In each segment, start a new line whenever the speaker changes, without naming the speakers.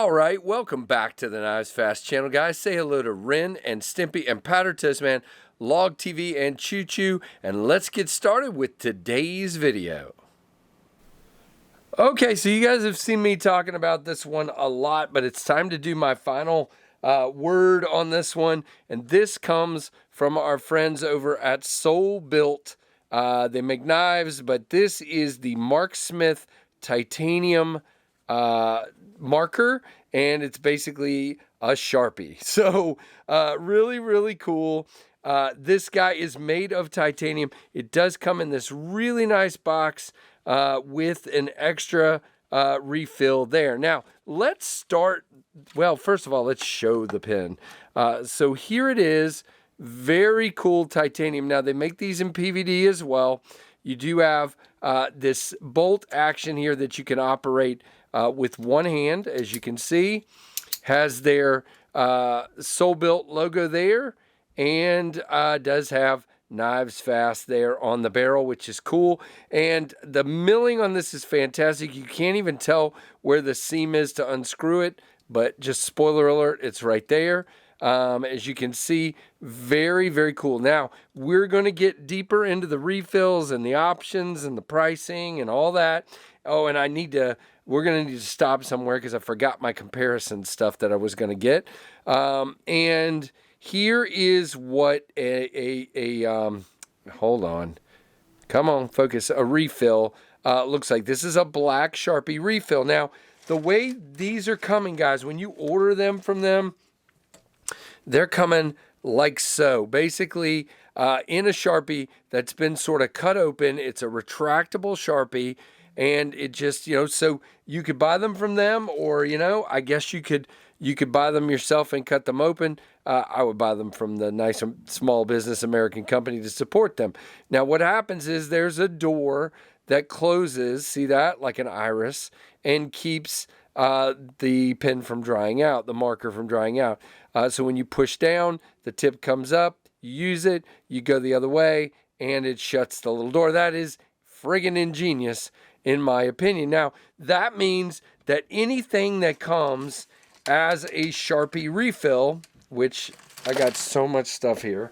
All right, welcome back to the KnivesFAST channel, guys. Say hello to Ren and Stimpy and Powder Toast Man, Log TV and Choo Choo, and let's get started with today's video. Okay, so you guys have seen me talking about this one a lot, but it's time to do my final word on this one, and this comes from our friends over at Soulbuilt. They make knives, but this is the Marksmith titanium marker, and it's basically a Sharpie. So really cool. This guy is made of titanium. It does come in this really nice box with an extra refill there. Now let's start. Well, first of all, let's show the pen. So here it is. Very cool titanium. Now they make these in PVD as well. You do have this bolt action here that you can operate with one hand, as you can see. Has their Soulbuilt logo there, and does have KnivesFAST there on the barrel, which is cool. And the milling on this is fantastic. You can't even tell where the seam is to unscrew it, but just spoiler alert, it's right there. As you can see, very cool. Now we're going to get deeper into the refills and the options and the pricing and all that. Oh, and we're going to need to stop somewhere because I forgot my comparison stuff that I was going to get. And here is what hold on. Come on, focus. A refill looks like. This is a black Sharpie refill. Now, the way these are coming, guys, when you order them from them, they're coming like so. Basically, in a Sharpie that's been sort of cut open. It's a retractable Sharpie, and it just, so you could buy them from them, or, I guess you could buy them yourself and cut them open. I would buy them from the nice small business American company to support them. Now, what happens is there's a door that closes, see that, like an iris, and keeps the pen from drying out, the marker from drying out. So when you push down, the tip comes up, you use it, you go the other way, and it shuts the little door. That is friggin' ingenious, in my opinion. Now, that means that anything that comes as a Sharpie refill, which I got so much stuff here,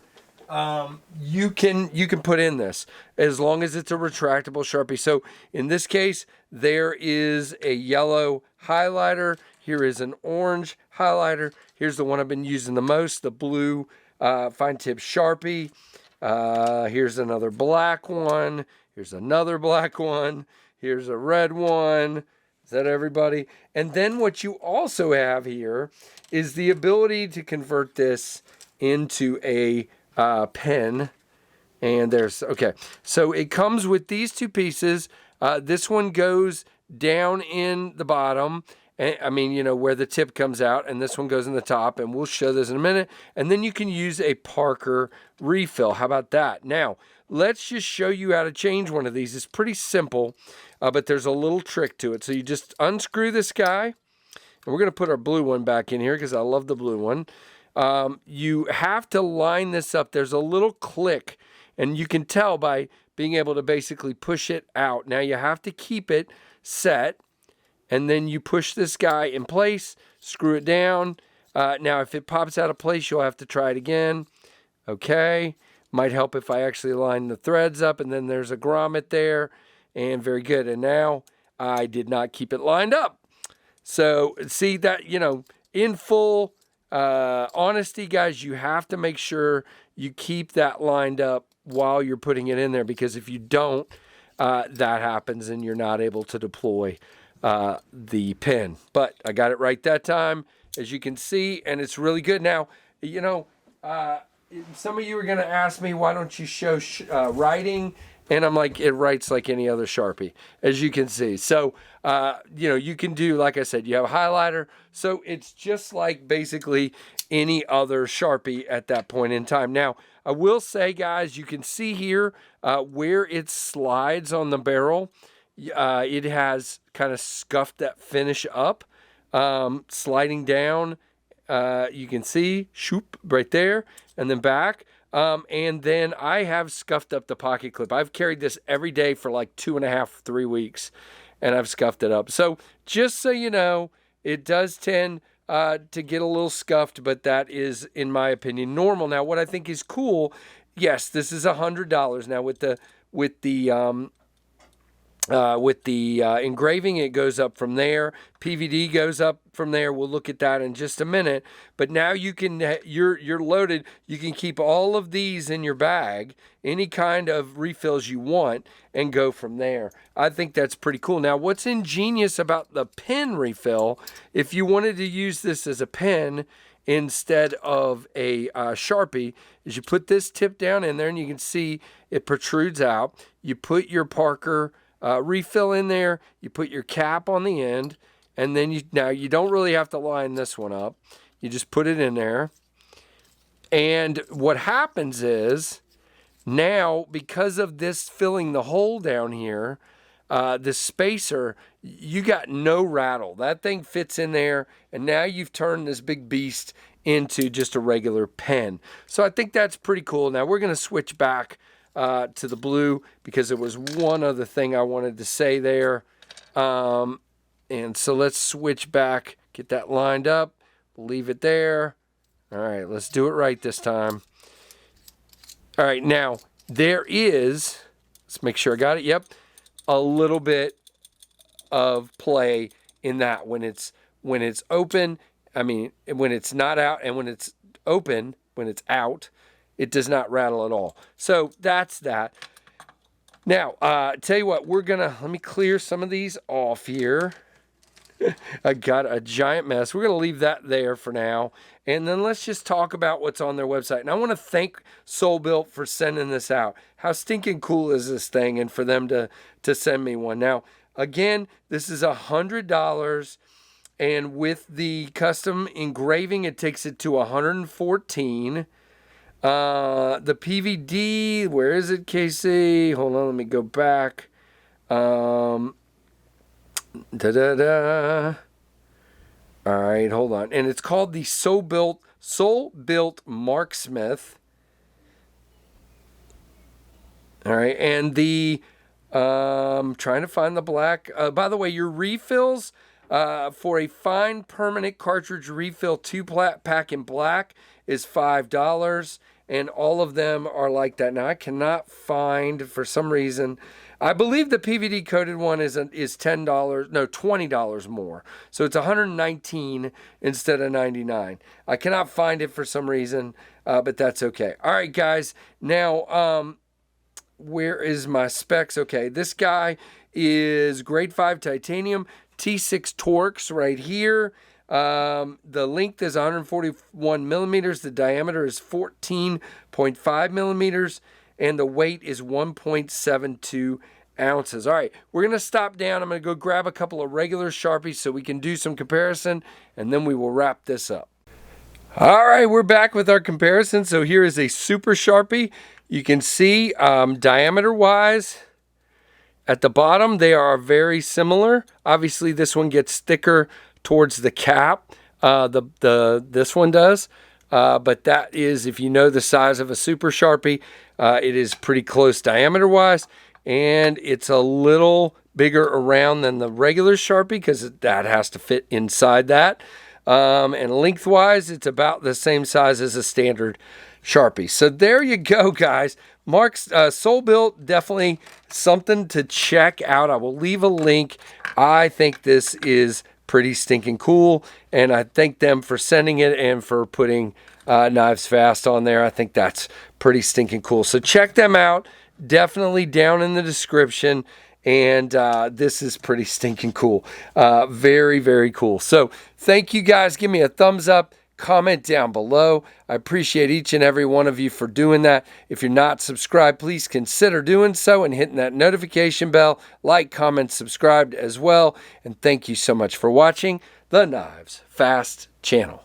you can put in this as long as it's a retractable Sharpie. So in this case, there is a yellow highlighter. Here is an orange highlighter. Here's the one I've been using the most, the blue fine tip Sharpie. Here's another black one. Here's another black one. Here's a red one. Is that everybody? And then what you also have here is the ability to convert this into a pen. And okay. So it comes with these two pieces. This one goes down in the bottom. I mean, where the tip comes out, and this one goes in the top, and we'll show this in a minute. And then you can use a Parker refill. How about that? Now, let's just show you how to change one of these. It's pretty simple, but there's a little trick to it. So you just unscrew this guy, and we're going to put our blue one back in here because I love the blue one. You have to line this up. There's a little click, and you can tell by being able to basically push it out. Now, you have to keep it set. And then you push this guy in place, screw it down. Now, if it pops out of place, you'll have to try it again. Okay. Might help if I actually line the threads up, and then there's a grommet there. And very good. And now I did not keep it lined up. So see that, in full honesty, guys, you have to make sure you keep that lined up while you're putting it in there, because if you don't, that happens and you're not able to deploy the pen. But I got it right that time, as you can see, and it's really good. Now, some of you are going to ask me, why don't you show writing? And I'm like, it writes like any other Sharpie, as you can see. So, you can do, like I said, you have a highlighter. So it's just like basically any other Sharpie at that point in time. Now, I will say, guys, you can see here where it slides on the barrel. It has kind of scuffed that finish up, sliding down. You can see, shoop, right there, and then back. And then I have scuffed up the pocket clip. I've carried this every day for like 2.5, 3 weeks, and I've scuffed it up. So just so you know, it does tend to get a little scuffed, but that is, in my opinion, normal. Now, what I think is cool, yes, this is $100. Now, with the engraving, it goes up from there. PVD goes up from there. We'll look at that in just a minute. But now you can, you're loaded. You can keep all of these in your bag, any kind of refills you want, and go from there. I think that's pretty cool. Now, what's ingenious about the pen refill, if you wanted to use this as a pen instead of a Sharpie, is you put this tip down in there, and you can see it protrudes out. You put your Parker refill in there, you put your cap on the end, and then now you don't really have to line this one up. You just put it in there. And what happens is, now, because of this filling the hole down here, the spacer, you got no rattle. That thing fits in there, and now you've turned this big beast into just a regular pen. So I think that's pretty cool. Now we're going to switch back to the blue, because there was one other thing I wanted to say there. And so let's switch back, get that lined up, leave it there. All right, let's do it right this time. All right, now there is, let's make sure I got it. Yep, a little bit of play in that when it's open. I mean, when it's not out, and when it's open, when it's out, it does not rattle at all. So that's that. Now, tell you what, let me clear some of these off here. I got a giant mess. We're going to leave that there for now. And then let's just talk about what's on their website. And I want to thank Soulbuilt for sending this out. How stinking cool is this thing? And for them to send me one. Now, again, this is $100. And with the custom engraving, it takes it to $114. The PVD, where is it, Casey? Hold on, let me go back. All right, hold on. And it's called the Soulbuilt Marksmith. All right, and the trying to find the black. By the way, your refills for a fine permanent cartridge refill 2-pack in black is $5, and all of them are like that. Now I cannot find, for some reason, I believe the PVD coated one is $10, no, $20 more. So it's $119 instead of $99. I cannot find it for some reason, but that's okay. All right, guys. Now, where is my specs? Okay, this guy is grade 5 titanium, T6 Torx right here. The length is 141 millimeters. The diameter is 14.5 millimeters. And the weight is 1.72 ounces. All right, we're going to stop down. I'm going to go grab a couple of regular Sharpies so we can do some comparison, and then we will wrap this up. All right, we're back with our comparison. So here is a Super Sharpie. You can see diameter-wise, at the bottom, they are very similar. Obviously, this one gets thicker towards the cap. This one does. But that is, if you know the size of a Super Sharpie, it is pretty close diameter-wise. And it's a little bigger around than the regular Sharpie, because that has to fit inside that. And lengthwise, it's about the same size as a standard Sharpie. So there you go, guys. Soulbuilt, definitely something to check out. I will leave a link. I think this is pretty stinking cool, and I thank them for sending it and for putting KnivesFAST on there. I think that's pretty stinking cool. So check them out. Definitely down in the description. And this is pretty stinking cool. Very, very cool. So thank you, guys. Give me a thumbs up. Comment down below. I appreciate each and every one of you for doing that. If you're not subscribed, please consider doing so and hitting that notification bell. Like, comment, subscribe as well. And thank you so much for watching the KnivesFAST channel.